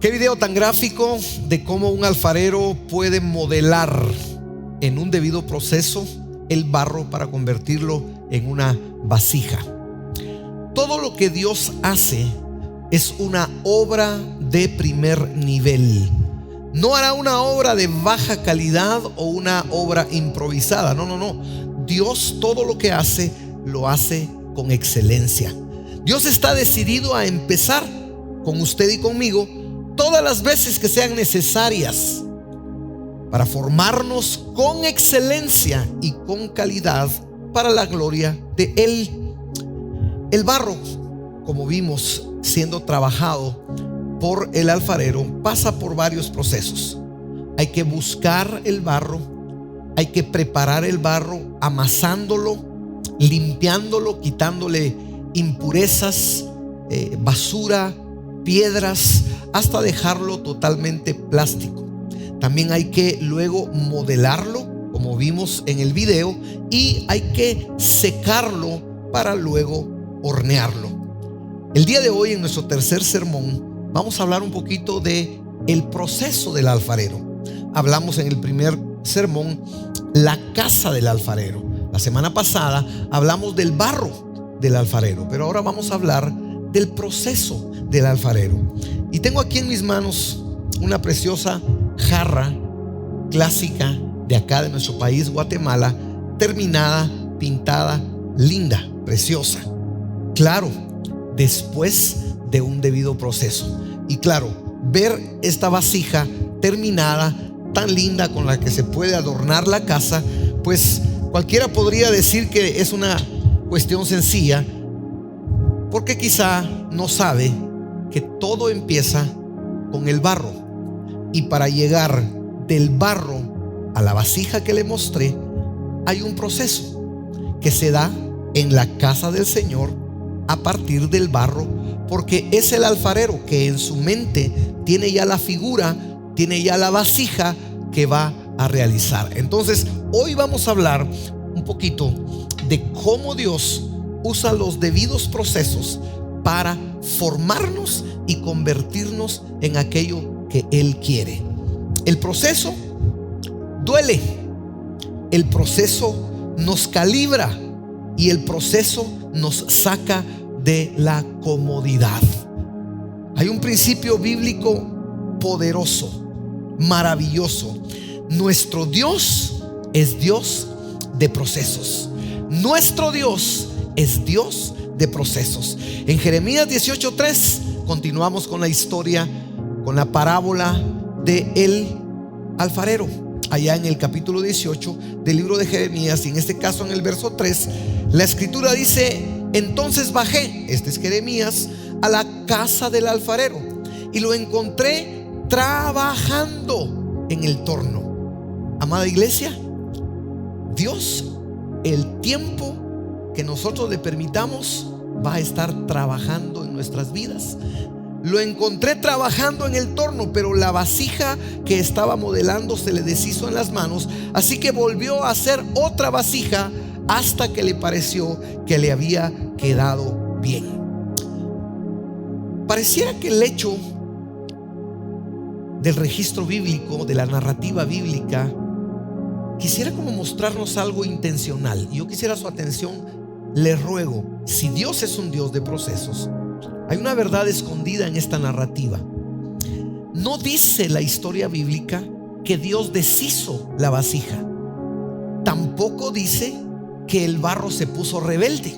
Qué video tan gráfico de cómo un alfarero puede modelar en un debido proceso el barro para convertirlo en una vasija. Todo lo que Dios hace es una obra de primer nivel. No hará una obra de baja calidad o una obra improvisada. No. Dios todo lo que hace, lo hace con excelencia. Dios está decidido a empezar con usted y conmigo todas las veces que sean necesarias para formarnos con excelencia y con calidad para la gloria de Él. El barro, como vimos siendo trabajado por el alfarero, pasa por varios procesos. Hay que buscar el barro, hay que preparar el barro amasándolo, limpiándolo, quitándole impurezas, basura, piedras, hasta dejarlo totalmente plástico. También hay que luego modelarlo, como vimos en el video, y hay que secarlo para luego hornearlo. El día de hoy, en nuestro tercer sermón, vamos a hablar un poquito de el proceso del alfarero. Hablamos en el primer sermón la casa del alfarero. La semana pasada hablamos del barro del alfarero, pero ahora vamos a hablar del proceso del alfarero. Y tengo aquí en mis manos una preciosa jarra clásica de acá de nuestro país, Guatemala, terminada, pintada, linda, preciosa. Claro, después de un debido proceso. Y claro, ver esta vasija terminada, tan linda, con la que se puede adornar la casa, pues cualquiera podría decir que es una cuestión sencilla, porque quizá no sabe que todo empieza con el barro. Y para llegar del barro a la vasija que le mostré, hay un proceso que se da en la casa del Señor a partir del barro, porque es el alfarero que en su mente tiene ya la figura, tiene ya la vasija que va a realizar. Entonces, hoy vamos a hablar un poquito de cómo Dios usa los debidos procesos para formarnos y convertirnos en aquello que Él quiere. El proceso duele, el proceso nos calibra y el proceso nos saca de la comodidad. Hay un principio bíblico poderoso, maravilloso. Nuestro Dios es Dios de procesos. Nuestro Dios es Dios de procesos. En Jeremías 18:3 continuamos con la historia, con la parábola de el alfarero. Allá en el capítulo 18 del libro de Jeremías, y en este caso en el verso 3, la escritura dice: entonces bajé, este es Jeremías, a la casa del alfarero y lo encontré trabajando en el torno. Amada iglesia, Dios, el tiempo que nosotros le permitamos, va a estar trabajando en nuestras vidas. Lo encontré trabajando en el torno, pero la vasija que estaba modelando se le deshizo en las manos, así que volvió a hacer otra vasija hasta que le pareció que le había quedado bien. Pareciera que el hecho del registro bíblico, de la narrativa bíblica, quisiera como mostrarnos algo intencional. Y yo quisiera su atención. Le ruego, si Dios es un Dios de procesos, hay una verdad escondida en esta narrativa. No dice la historia bíblica que Dios deshizo la vasija. Tampoco dice que el barro se puso rebelde,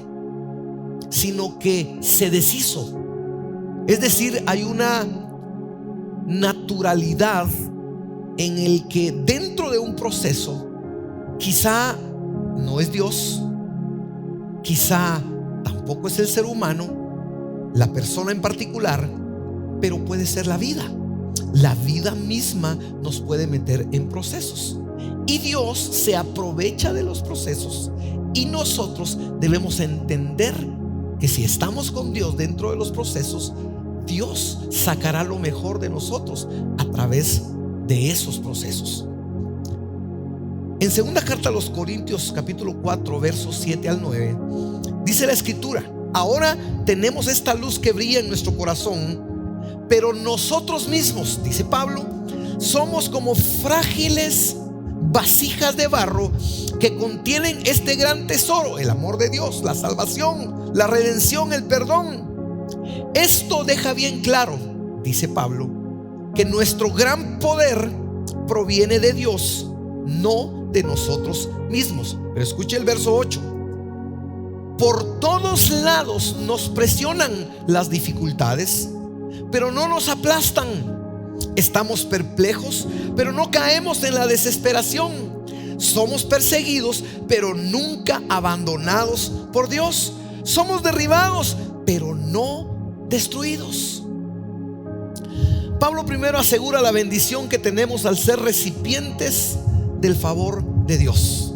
sino que se deshizo. Es decir, hay una naturalidad en el que dentro de un proceso, quizá no es Dios, quizá tampoco es el ser humano, la persona en particular, pero puede ser la vida. La vida misma nos puede meter en procesos, y Dios se aprovecha de los procesos, y nosotros debemos entender que si estamos con Dios dentro de los procesos, Dios sacará lo mejor de nosotros a través de esos procesos. En segunda carta a los Corintios, capítulo 4, versos 7 al 9, dice la escritura: ahora tenemos esta luz que brilla en nuestro corazón, Pero nosotros mismos, dice Pablo, somos como frágiles vasijas de barro que contienen este gran tesoro, el amor de Dios, la salvación, la redención, el perdón. Esto deja bien claro, dice Pablo, que nuestro gran poder proviene de Dios, no de nosotros mismos. Pero escuche el verso 8. Por todos lados nos presionan las dificultades, pero no nos aplastan. Estamos perplejos, pero no caemos en la desesperación. Somos perseguidos, pero nunca abandonados por Dios. Somos derribados, pero no destruidos. Pablo primero asegura la bendición que tenemos al ser recipientes del favor de Dios.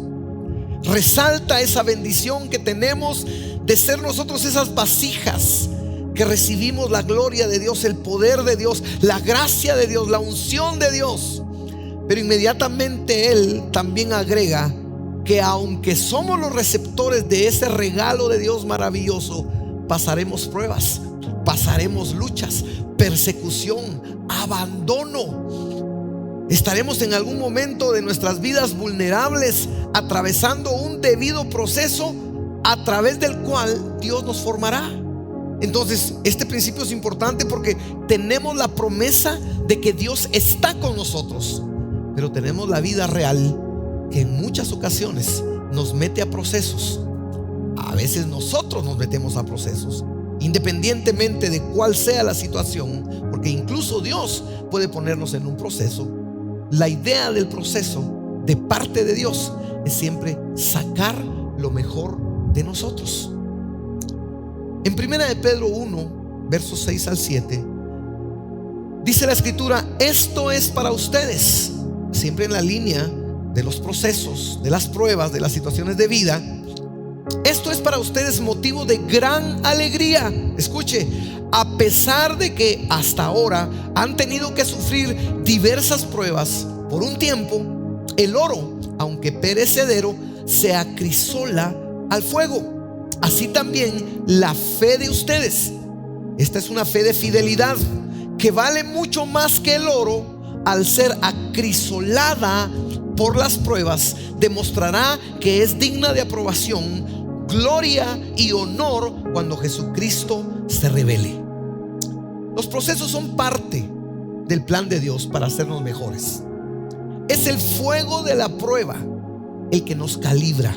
Resalta esa bendición que tenemos de ser nosotros esas vasijas que recibimos la gloria de Dios, el poder de Dios, la gracia de Dios, la unción de Dios. Pero inmediatamente él también agrega que aunque somos los receptores de ese regalo de Dios maravilloso, pasaremos pruebas, pasaremos luchas, persecución, abandono. Estaremos en algún momento de nuestras vidas vulnerables, atravesando un debido proceso a través del cual Dios nos formará. Entonces, este principio es importante porque tenemos la promesa de que Dios está con nosotros, pero tenemos la vida real que en muchas ocasiones nos mete a procesos. A veces nosotros nos metemos a procesos, independientemente de cuál sea la situación, porque incluso Dios puede ponernos en un proceso. La idea del proceso de parte de Dios es siempre sacar lo mejor de nosotros. En 1 de Pedro 1, versos 6 al 7, dice la escritura: esto es para ustedes, siempre en la línea de los procesos, de las pruebas, de las situaciones de vida. Esto es para ustedes motivo de gran alegría. Escuche, a pesar de que hasta ahora han tenido que sufrir diversas pruebas por un tiempo, el oro, aunque perecedero, se acrisola al fuego. Así también la fe de ustedes. Esta es una fe de fidelidad que vale mucho más que el oro. Al ser acrisolada por las pruebas, demostrará que es digna de aprobación, gloria y honor cuando Jesucristo se revele. Los procesos son parte del plan de Dios para hacernos mejores. Es el fuego de la prueba el que nos calibra.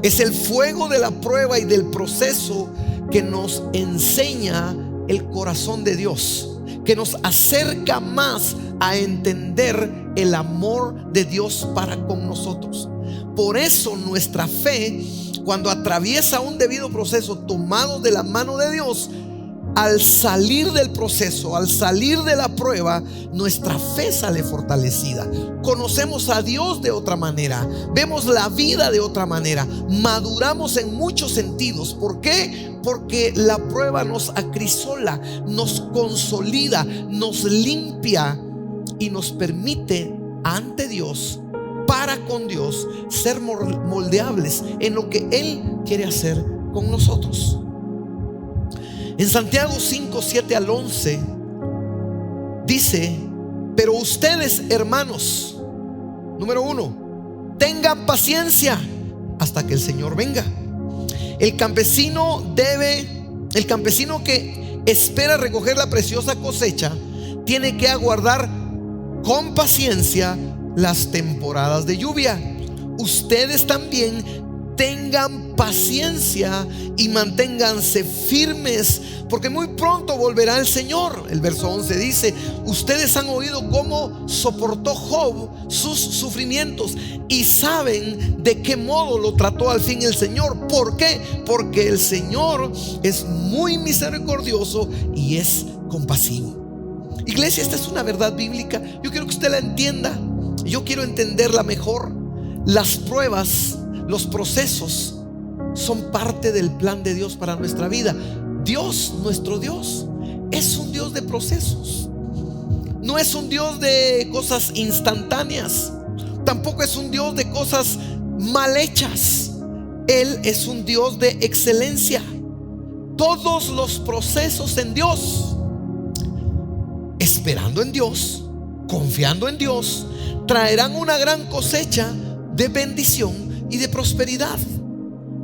Es el fuego de la prueba y del proceso que nos enseña el corazón de Dios, que nos acerca más a entender el amor de Dios para con nosotros. Por eso nuestra fe, cuando atraviesa un debido proceso tomado de la mano de Dios, al salir del proceso, al salir de la prueba, nuestra fe sale fortalecida. Conocemos a Dios de otra manera, vemos la vida de otra manera, maduramos en muchos sentidos. ¿Por qué? Porque la prueba nos acrisola, nos consolida, nos limpia y nos permite ante Dios, para con Dios, ser moldeables en lo que Él quiere hacer con nosotros. En Santiago 5, 7 al 11 dice: pero ustedes, hermanos, número 1, tengan paciencia hasta que el Señor venga. El campesino que espera recoger la preciosa cosecha tiene que aguardar con paciencia las temporadas de lluvia. Ustedes también tengan paciencia y manténganse firmes, porque muy pronto volverá el Señor. El verso 11 dice: ustedes han oído cómo soportó Job sus sufrimientos y saben de qué modo lo trató al fin el Señor. ¿Por qué? Porque el Señor es muy misericordioso y es compasivo. Iglesia, esta es una verdad bíblica. Yo quiero que usted la entienda. Yo quiero entenderla mejor. Las pruebas, los procesos son parte del plan de Dios para nuestra vida. Dios, nuestro Dios, es un Dios de procesos. No es un Dios de cosas instantáneas. Tampoco es un Dios de cosas mal hechas. Él es un Dios de excelencia. Todos los procesos en Dios esperando en Dios, confiando en Dios, traerán una gran cosecha de bendición y de prosperidad.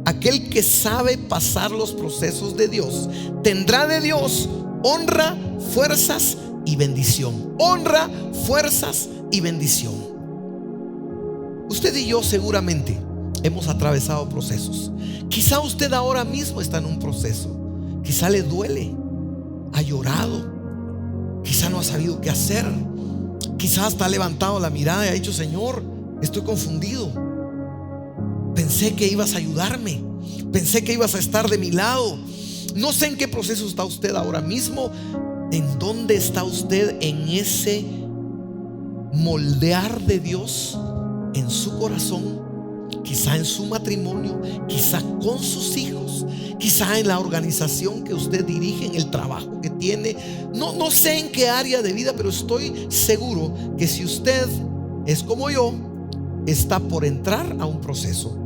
Aquel que sabe pasar los procesos de Dios tendrá de Dios honra, fuerzas y bendición. Honra, fuerzas y bendición. Usted y yo seguramente hemos atravesado procesos. Quizá usted ahora mismo está en un proceso. Quizá le duele, ha llorado, quizá no ha sabido qué hacer, quizá hasta ha levantado la mirada y ha dicho: Señor, estoy confundido. Pensé que ibas a ayudarme, pensé que ibas a estar de mi lado. No sé en qué proceso está usted ahora mismo. ¿En dónde está usted en ese moldear de Dios en su corazón? Quizá en su matrimonio, quizá con sus hijos, quizá en la organización que usted dirige, en el trabajo que tiene. No sé en qué área de vida, pero estoy seguro que si usted es como yo, está por entrar a un proceso,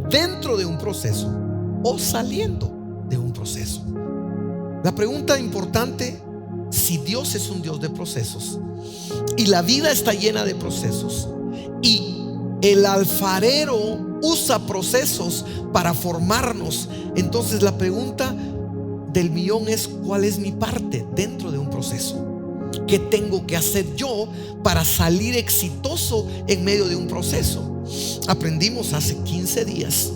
dentro de un proceso o saliendo de un proceso. La pregunta importante: si Dios es un Dios de procesos y la vida está llena de procesos, y el alfarero usa procesos para formarnos, entonces la pregunta del millón es: ¿cuál es mi parte dentro de un proceso? ¿Qué tengo que hacer yo para salir exitoso en medio de un proceso? Aprendimos hace 15 días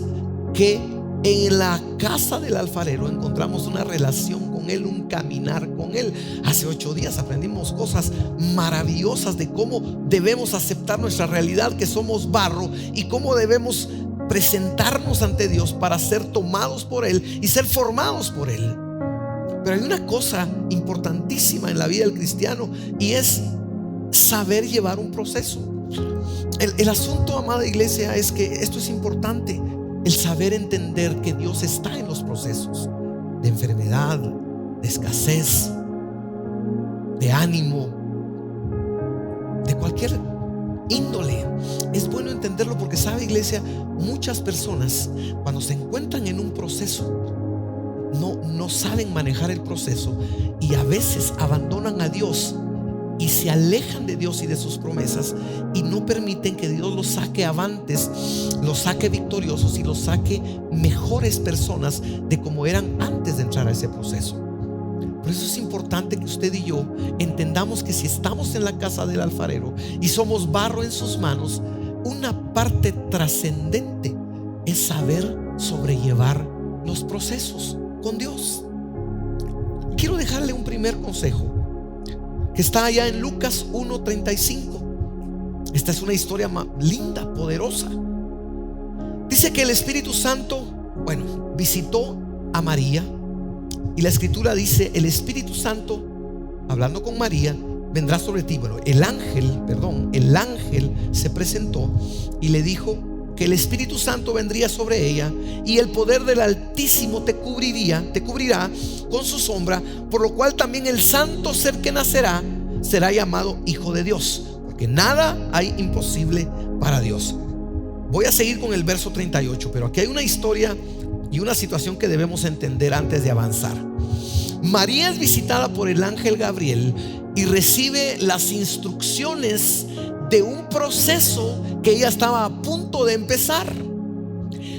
que en la casa del alfarero encontramos una relación con él, un caminar con él. Hace 8 días aprendimos cosas maravillosas de cómo debemos aceptar nuestra realidad, que somos barro, y cómo debemos presentarnos ante Dios para ser tomados por él y ser formados por él. Pero hay una cosa importantísima en la vida del cristiano, y es saber llevar un proceso. El asunto, amada iglesia, es que esto es importante: el saber entender que Dios está en los procesos de enfermedad, de escasez, de ánimo, de cualquier índole. Es bueno entenderlo porque, sabe, iglesia, muchas personas cuando se encuentran en un proceso no saben manejar el proceso, y a veces abandonan a Dios y se alejan de Dios y de sus promesas, y no permiten que Dios los saque avantes, los saque victoriosos y los saque mejores personas de como eran antes de entrar a ese proceso. Por eso es importante que usted y yo entendamos que si estamos en la casa del alfarero y somos barro en sus manos, una parte trascendente es saber sobrellevar los procesos con Dios. Quiero dejarle un primer consejo que está allá en Lucas 1:35. Esta es una historia linda, poderosa. Dice que el Espíritu Santo, visitó a María, y la escritura dice: el Espíritu Santo, hablando con María, vendrá sobre ti. El ángel se presentó y le dijo que el Espíritu Santo vendría sobre ella, y el poder del Altísimo te cubrirá con su sombra, por lo cual también el santo ser que nacerá será llamado Hijo de Dios, porque nada hay imposible para Dios. Voy a seguir con el verso 38, pero aquí hay una historia y una situación que debemos entender antes de avanzar. María es visitada por el ángel Gabriel y recibe las instrucciones de un proceso que ella estaba a punto de empezar.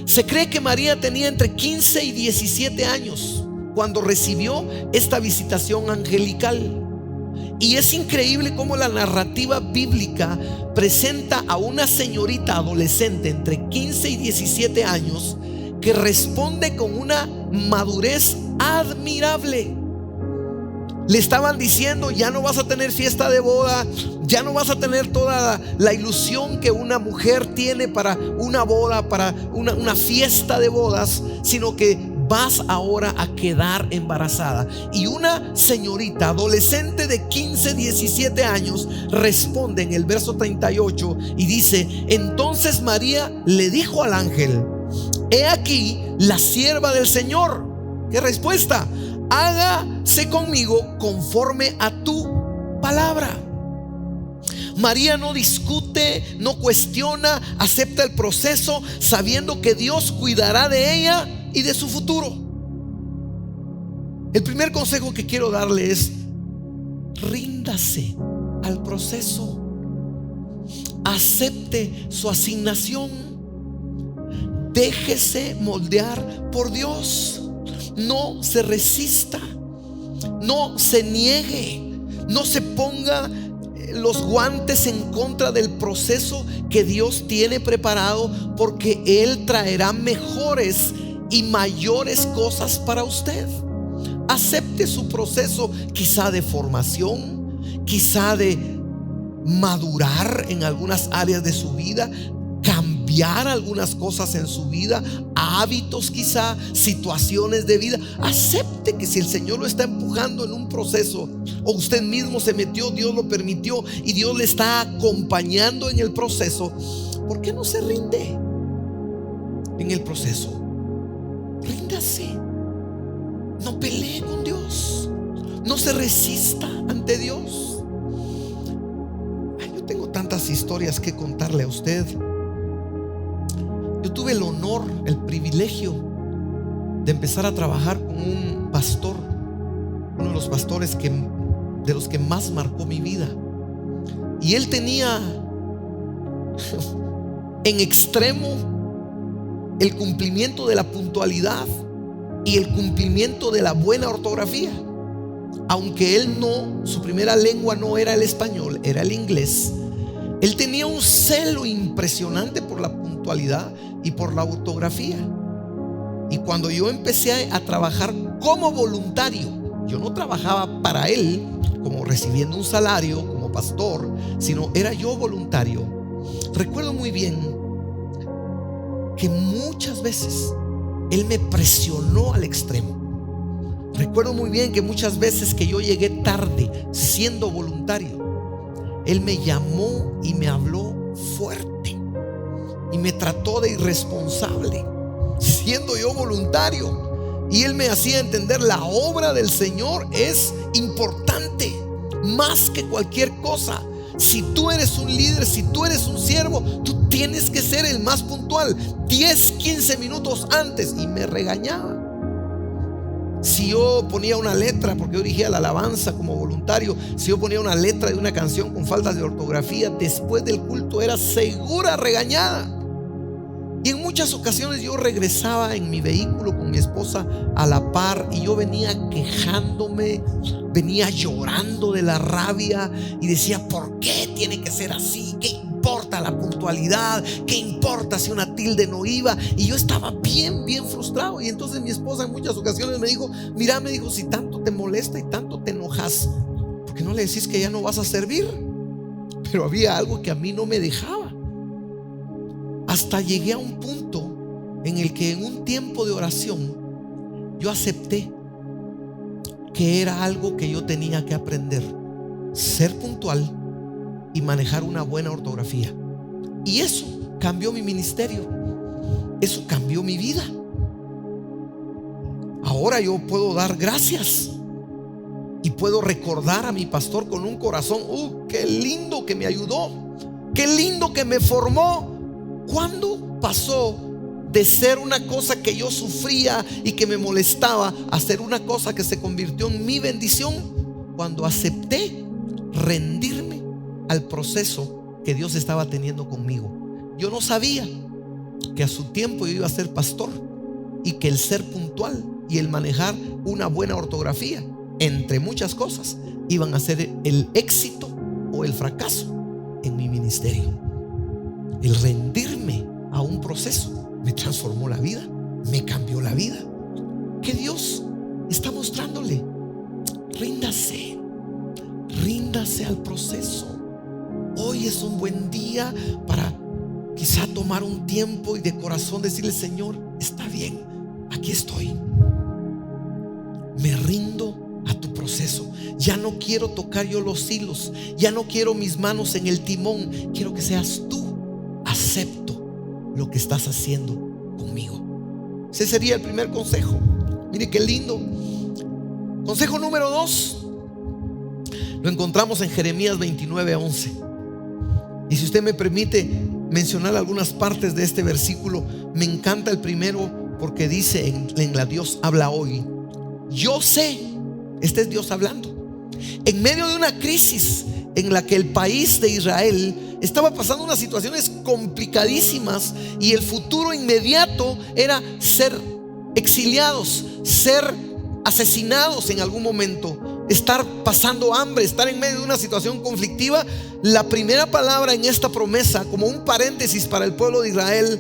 Se cree que María tenía entre 15 y 17 años cuando recibió esta visitación angelical. Y es increíble cómo la narrativa bíblica presenta a una señorita adolescente entre 15 y 17 años que responde con una madurez admirable. Le estaban diciendo: ya no vas a tener fiesta de boda, ya no vas a tener toda la ilusión que una mujer tiene para una boda, para una fiesta de bodas, sino que vas ahora a quedar embarazada. Y una señorita adolescente de 15, 17 años responde en el verso 38 y dice: entonces María le dijo al ángel: he aquí la sierva del Señor. ¿Qué respuesta? Hágase conmigo conforme a tu palabra. María no discute, no cuestiona, acepta el proceso, sabiendo que Dios cuidará de ella y de su futuro. El primer consejo que quiero darle es: ríndase al proceso. Acepte su asignación. Déjese moldear por Dios. No se resista. No se niegue. No se ponga los guantes en contra del proceso que Dios tiene preparado, porque Él traerá mejores y mayores cosas para usted. Acepte su proceso, quizá de formación, quizá de madurar en algunas áreas de su vida, cambiar algunas cosas en su vida, hábitos quizá, situaciones de vida. Acepte que si el Señor lo está empujando en un proceso, o usted mismo se metió, Dios lo permitió y Dios le está acompañando en el proceso, ¿por qué no se rinde en el proceso? Ríndase. No pelee con Dios. No se resista ante Dios. Yo tengo tantas historias que contarle a usted. Yo tuve el honor, el privilegio de empezar a trabajar con un pastor, uno de los pastores de los que más marcó mi vida. Y él tenía en extremo el cumplimiento de la puntualidad y el cumplimiento de la buena ortografía. Aunque él su primera lengua no era el español, era el inglés, él tenía un celo impresionante por la puntualidad y por la ortografía. Y cuando yo empecé a trabajar como voluntario, yo no trabajaba para él como recibiendo un salario como pastor, sino era yo voluntario. Recuerdo muy bien que muchas veces él me presionó al extremo. Recuerdo muy bien que muchas veces que yo llegué tarde siendo voluntario, él me llamó y me habló fuerte y me trató de irresponsable siendo yo voluntario. Y él me hacía entender: la obra del Señor es importante más que cualquier cosa. Si tú eres un líder, si tú eres un siervo, tú tienes que ser el más puntual, 10, 15 minutos antes. Y me regañaba. Si yo ponía una letra, porque yo dirigía la alabanza como voluntario, si yo ponía una letra de una canción con faltas de ortografía, después del culto era segura regañada. Y en muchas ocasiones yo regresaba en mi vehículo con mi esposa a la par, y yo venía quejándome, venía llorando de la rabia y decía: ¿por qué tiene que ser así? ¿Qué importa la puntualidad? ¿Qué importa si una tilde no iba? Y yo estaba bien frustrado. Y entonces mi esposa en muchas ocasiones me dijo: mira, me dijo, si tanto te molesta y tanto te enojas, ¿por qué no le decís que ya no vas a servir? Pero había algo que a mí no me dejaba. Hasta llegué a un punto en el que en un tiempo de oración yo acepté que era algo que yo tenía que aprender: ser puntual y manejar una buena ortografía. Y eso cambió mi ministerio. Eso cambió mi vida. Ahora yo puedo dar gracias y puedo recordar a mi pastor con un corazón: qué lindo que me ayudó, qué lindo que me formó. ¿Cuándo pasó de ser una cosa que yo sufría y que me molestaba a ser una cosa que se convirtió en mi bendición? Cuando acepté rendirme al proceso que Dios estaba teniendo conmigo. Yo no sabía que a su tiempo yo iba a ser pastor, y que el ser puntual y el manejar una buena ortografía, entre muchas cosas, iban a ser el éxito o el fracaso en mi ministerio. El rendirme a un proceso me transformó la vida, me cambió la vida. Que Dios está mostrándole: ríndase, ríndase al proceso. Hoy es un buen día para quizá tomar un tiempo y de corazón decirle: Señor, está bien, aquí estoy, me rindo a tu proceso. Ya no quiero tocar yo los hilos, ya no quiero mis manos en el timón, quiero que seas tú. Acepto lo que estás haciendo conmigo. Ese sería el primer consejo. Mire qué lindo. Consejo número 2 lo encontramos en Jeremías 29:11. Y si usted me permite mencionar algunas partes de este versículo, me encanta el primero, porque dice en la Dios habla hoy: yo sé, este es Dios hablando, En medio de una crisis en la que el país de Israel estaba pasando unas situaciones complicadísimas y el futuro inmediato era ser exiliados, ser asesinados en algún momento, estar pasando hambre, estar en medio de una situación conflictiva, la primera palabra en esta promesa, como un paréntesis para el pueblo de Israel,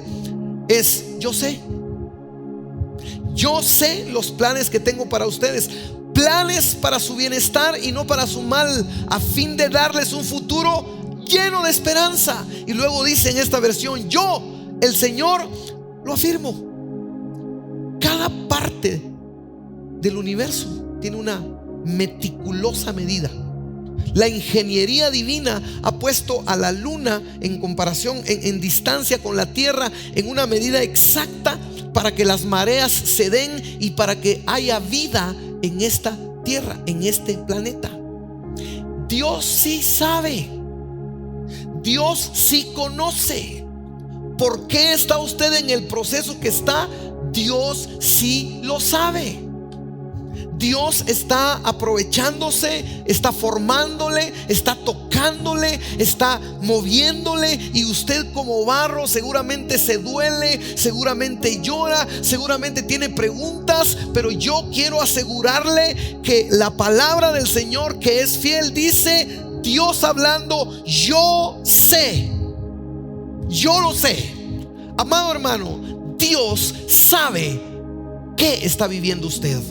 es: yo sé los planes que tengo para ustedes, planes para su bienestar y no para su mal, a fin de darles un futuro lleno de esperanza. Y luego dice en esta versión: yo, el Señor, lo afirmo. Cada parte del universo tiene una meticulosa medida. La ingeniería divina ha puesto a la luna en comparación, en distancia con la tierra, en una medida exacta para que las mareas se den y para que haya vida en esta tierra, en este planeta. Dios sí sabe, Dios sí conoce. ¿Por qué está usted en el proceso que está? Dios sí lo sabe. Dios está aprovechándose, está formándole, está tocándole, está moviéndole, y usted como barro seguramente se duele, seguramente llora, seguramente tiene preguntas, pero yo quiero asegurarle que la palabra del Señor, que es fiel, dice: Dios hablando, yo sé, yo lo sé. Amado hermano, Dios sabe qué está viviendo usted.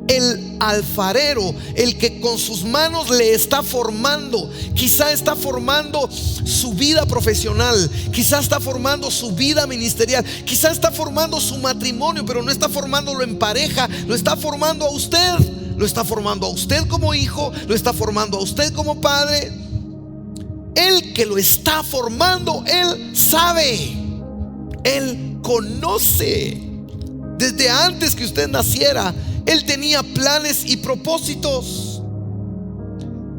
El alfarero, el que con sus manos le está formando, quizá está formando su vida profesional, quizá está formando su vida ministerial, quizá está formando su matrimonio, pero no está formándolo en pareja, lo está formando a usted. Lo está formando a usted como hijo, lo está formando a usted como padre. El que lo está formando, Él sabe, Él conoce. Desde antes que usted naciera, Él tenía planes y propósitos.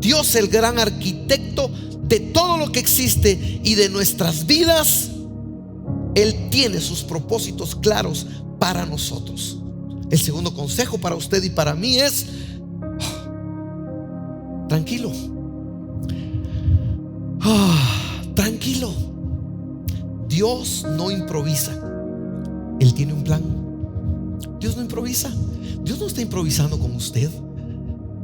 Dios, el gran arquitecto de todo lo que existe y de nuestras vidas, Él tiene sus propósitos claros para nosotros. El segundo consejo para usted y para mí es: tranquilo, tranquilo. Dios no improvisa, Él tiene un plan. Dios no improvisa. Dios no está improvisando con usted.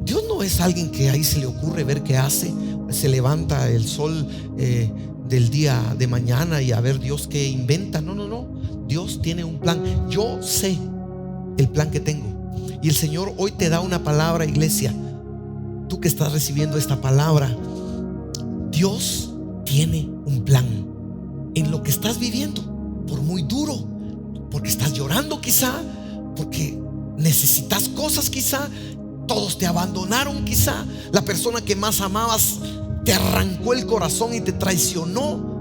Dios no es alguien que ahí se le ocurre ver qué hace. Se levanta el sol del día de mañana y a ver Dios qué inventa. No. Dios tiene un plan. Yo sé el plan que tengo. Y el Señor hoy te da una palabra, iglesia. Tú que estás recibiendo esta palabra, Dios tiene un plan en lo que estás viviendo. Por muy duro, porque estás llorando quizá, porque necesitas cosas quizá, todos te abandonaron quizá, la persona que más amabas te arrancó el corazón y te traicionó,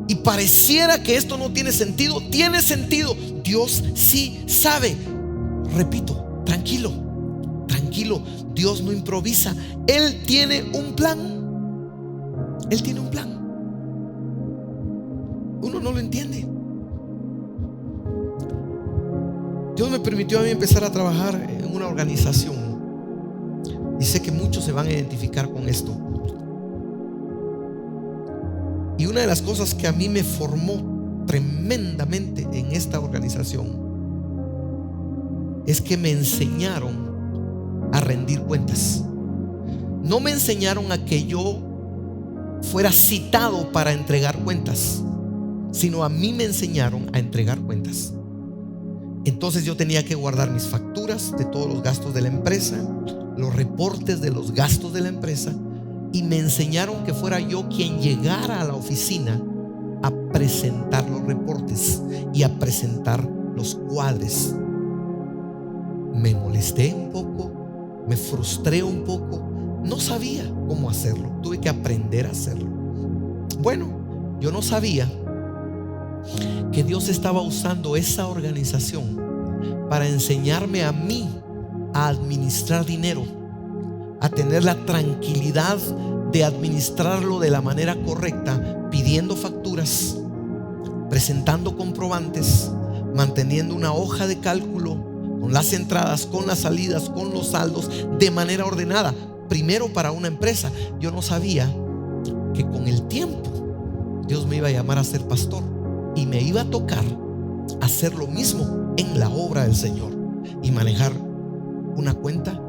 y pareciera que esto no tiene sentido. Tiene sentido. Dios sí sabe. Repito, tranquilo, tranquilo. Dios no improvisa. Él tiene un plan. Él tiene un plan. Uno no lo entiende. Dios me permitió a mí empezar a trabajar en una organización, y sé que muchos se van a identificar con esto. Y una de las cosas que a mí me formó tremendamente en esta organización es que me enseñaron a rendir cuentas. No me enseñaron a que yo fuera citado para entregar cuentas, sino a mí me enseñaron a entregar cuentas. Entonces yo tenía que guardar mis facturas de todos los gastos de la empresa, los reportes de los gastos de la empresa, y me enseñaron que fuera yo quien llegara a la oficina a presentar los reportes y a presentar los cuadres. Me molesté un poco, me frustré un poco, no sabía cómo hacerlo, tuve que aprender a hacerlo. Bueno, yo no sabía que Dios estaba usando esa organización para enseñarme a mí a administrar dinero, a tener la tranquilidad de administrarlo de la manera correcta, pidiendo facturas, presentando comprobantes, manteniendo una hoja de cálculo con las entradas, con las salidas, con los saldos, de manera ordenada. primero para una empresa. Yo no sabía que con el tiempo Dios me iba a llamar a ser pastor y me iba a tocar hacer lo mismo en la obra del Señor y manejar una cuenta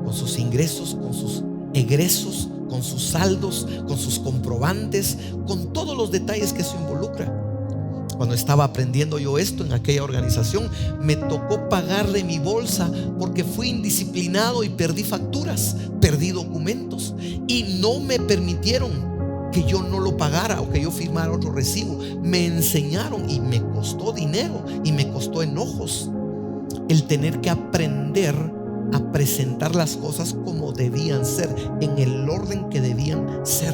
con sus ingresos, con sus egresos, con sus saldos, con sus comprobantes, con todos los detalles que eso involucra. Cuando estaba aprendiendo yo esto en aquella organización, me tocó pagar de mi bolsa porque fui indisciplinado y perdí facturas, perdí documentos y no me permitieron que yo no lo pagara o que yo firmara otro recibo. Me enseñaron y me costó dinero y me costó enojos el tener que aprender a presentar las cosas como debían ser, en el orden que debían ser.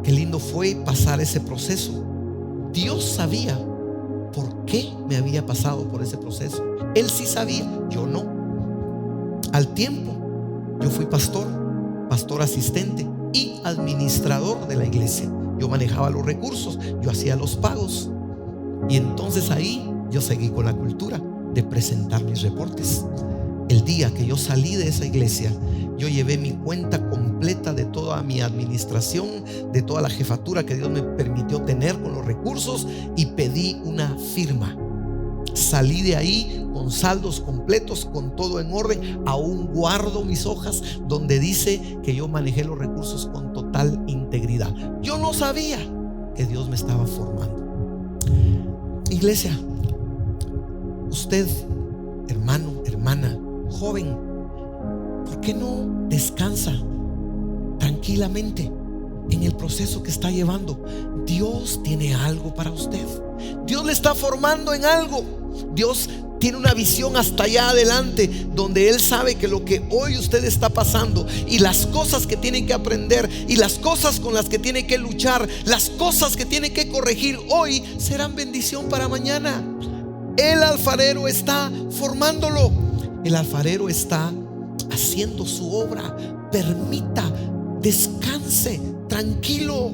Qué lindo fue pasar ese proceso. Dios sabía por qué me había pasado por ese proceso. Él sí sabía, yo no. Al tiempo, yo fui pastor asistente y administrador de la iglesia. Yo manejaba los recursos, yo hacía los pagos. Y entonces ahí yo seguí con la cultura de presentar mis reportes. El día que yo salí de esa iglesia, yo llevé mi cuenta completa de toda mi administración, de toda la jefatura que Dios me permitió tener con los recursos, y pedí una firma. Salí de ahí con saldos completos, con todo en orden. Aún guardo mis hojas donde dice que yo manejé los recursos con total integridad. Yo no sabía que Dios me estaba formando. Iglesia, usted, hermano, hermana, joven, ¿por qué no descansa tranquilamente en el proceso que está llevando? Dios tiene algo para usted. Dios le está formando en algo. Dios tiene una visión hasta allá adelante, donde Él sabe que lo que hoy usted está pasando y las cosas que tiene que aprender y las cosas con las que tiene que luchar, las cosas que tiene que corregir hoy, serán bendición para mañana. El alfarero está formándolo. El alfarero está haciendo su obra. Permita, descanse, tranquilo.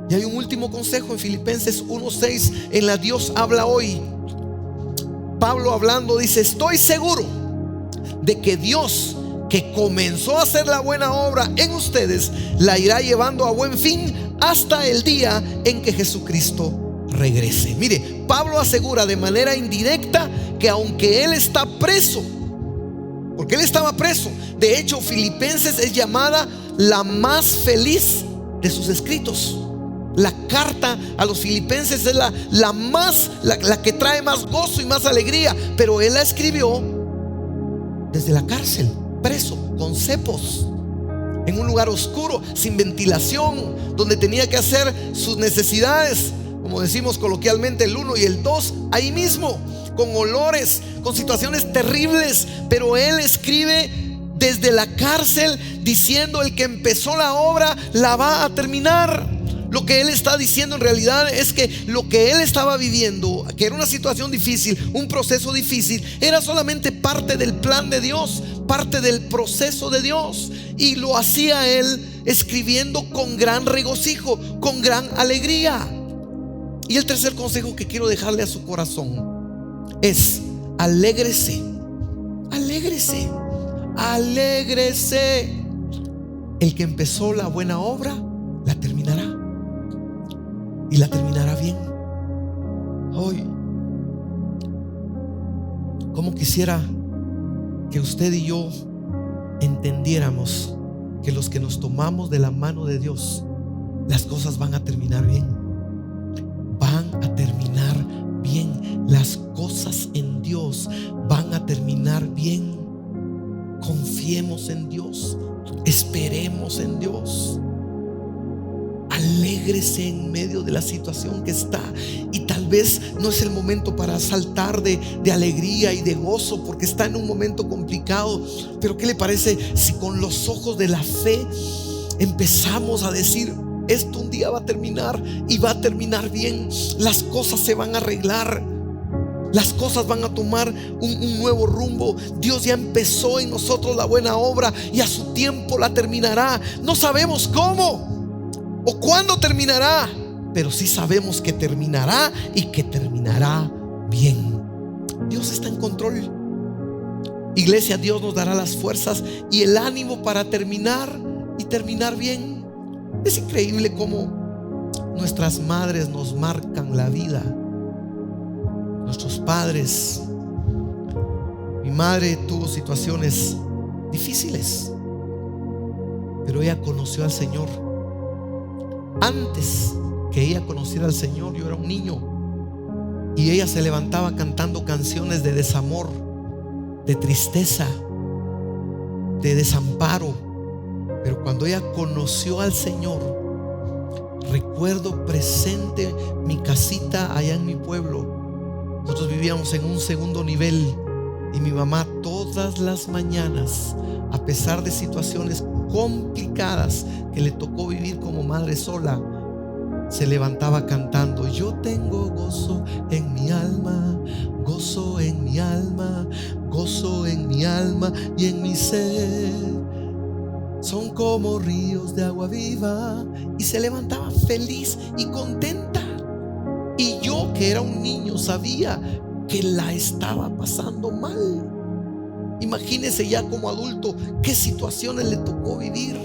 Y hay un último consejo en Filipenses 1:6, en la Dios habla hoy. Pablo hablando dice: estoy seguro de que Dios, que comenzó a hacer la buena obra en ustedes, la irá llevando a buen fin hasta el día en que Jesucristo regrese. Mire, Pablo asegura de manera indirecta que aunque él está preso, porque él estaba preso, de hecho Filipenses es llamada la más feliz de sus escritos. La carta a los filipenses es la que trae más gozo y más alegría, pero él la escribió desde la cárcel, preso, con cepos, en un lugar oscuro, sin ventilación, donde tenía que hacer sus necesidades, como decimos coloquialmente, el 1 y el 2, ahí mismo, con olores, con situaciones terribles. Pero él escribe desde la cárcel diciendo: el que empezó la obra la va a terminar. Lo que él está diciendo en realidad es que lo que él estaba viviendo, que era una situación difícil, un proceso difícil, era solamente parte del plan de Dios, parte del proceso de Dios. Y lo hacía él escribiendo con gran regocijo, con gran alegría. Y el tercer consejo que quiero dejarle a su corazón es: alégrese, alégrese, alégrese. El que empezó la buena obra la terminará, y la terminará bien. Hoy, como quisiera que usted y yo entendiéramos que los que nos tomamos de la mano de Dios, las cosas van a terminar bien. Van a terminar bien. Las cosas en Dios van a terminar bien. Confiemos en Dios, esperemos en Dios. Alégrese en medio de la situación que está. Y tal vez no es el momento para saltar de alegría y de gozo, porque está en un momento complicado. Pero ¿qué le parece si con los ojos de la fe empezamos a decir: esto un día va a terminar, y va a terminar bien? Las cosas se van a arreglar, las cosas van a tomar un nuevo rumbo. Dios ya empezó en nosotros la buena obra, y a su tiempo la terminará. No sabemos cómo o cuándo terminará, pero sí sabemos que terminará, y que terminará bien. Dios está en control. Iglesia, Dios nos dará las fuerzas y el ánimo para terminar y terminar bien. Es increíble cómo nuestras madres nos marcan la vida, nuestros padres. Mi madre tuvo situaciones difíciles, pero ella conoció al Señor. Antes que ella conociera al Señor, yo era un niño y ella se levantaba cantando canciones de desamor, de tristeza, de desamparo. Pero cuando ella conoció al Señor, recuerdo presente mi casita allá en mi pueblo. Nosotros vivíamos en un segundo nivel y mi mamá todas las mañanas, a pesar de situaciones complicadas que le tocó vivir como madre sola, se levantaba cantando: yo tengo gozo en mi alma, gozo en mi alma, gozo en mi alma y en mi ser. Son como ríos de agua viva. Y se levantaba feliz y contenta. Y yo, que era un niño, sabía que la estaba pasando mal. Imagínese ya como adulto qué situaciones le tocó vivir.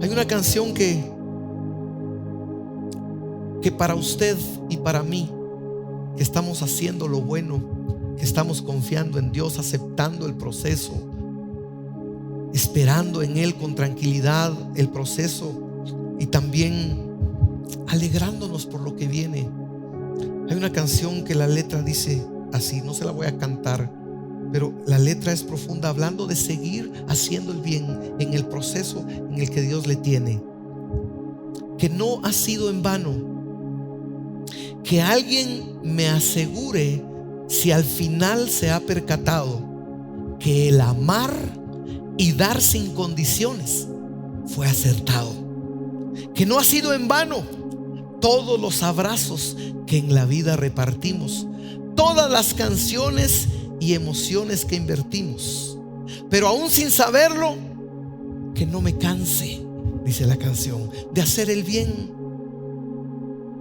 Hay una canción que para usted y para mí, que estamos haciendo lo bueno, que estamos confiando en Dios, aceptando el proceso, esperando en Él con tranquilidad el proceso y también alegrándonos por lo que viene. Hay una canción que la letra dice así, no se la voy a cantar, pero la letra es profunda, hablando de seguir haciendo el bien en el proceso en el que Dios le tiene. Que no ha sido en vano. Que alguien me asegure si al final se ha percatado que el amar y dar sin condiciones fue acertado. Que no ha sido en vano todos los abrazos que en la vida repartimos, todas las canciones y emociones que invertimos, pero aún sin saberlo, que no me canse, dice la canción, de hacer el bien.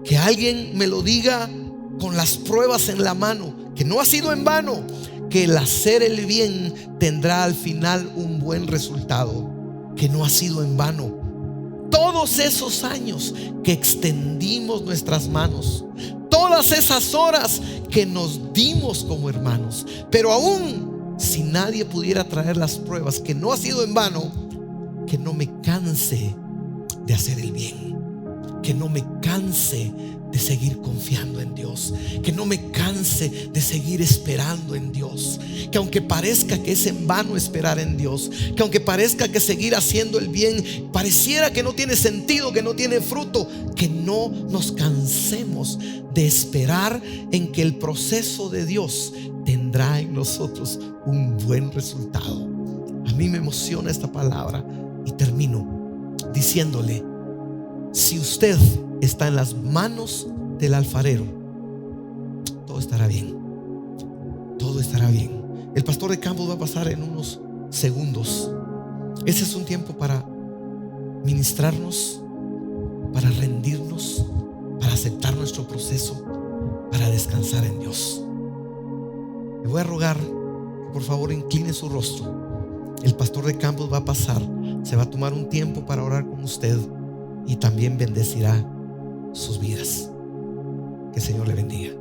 Que alguien me lo diga con las pruebas en la mano, que no ha sido en vano, que el hacer el bien tendrá al final un buen resultado, que no ha sido en vano todos esos años que extendimos nuestras manos, todas esas horas que nos dimos como hermanos, pero aún si nadie pudiera traer las pruebas, que no ha sido en vano, que no me canse de hacer el bien, que no me canse de seguir confiando en Dios, que no me canse de seguir esperando en Dios, que aunque parezca que es en vano esperar en Dios, que aunque parezca que seguir haciendo el bien pareciera que no tiene sentido, que no tiene fruto, que no nos cansemos de esperar en que el proceso de Dios tendrá en nosotros un buen resultado. A mí me emociona esta palabra y termino diciéndole: si usted está en las manos del alfarero, todo estará bien. Todo estará bien. El pastor de campo va a pasar en unos segundos. Ese es un tiempo para ministrarnos, para rendirnos, para aceptar nuestro proceso, para descansar en Dios. Le voy a rogar que por favor incline su rostro. El pastor de campos va a pasar, se va a tomar un tiempo para orar con usted y también bendecirá sus vidas. Que el Señor le bendiga.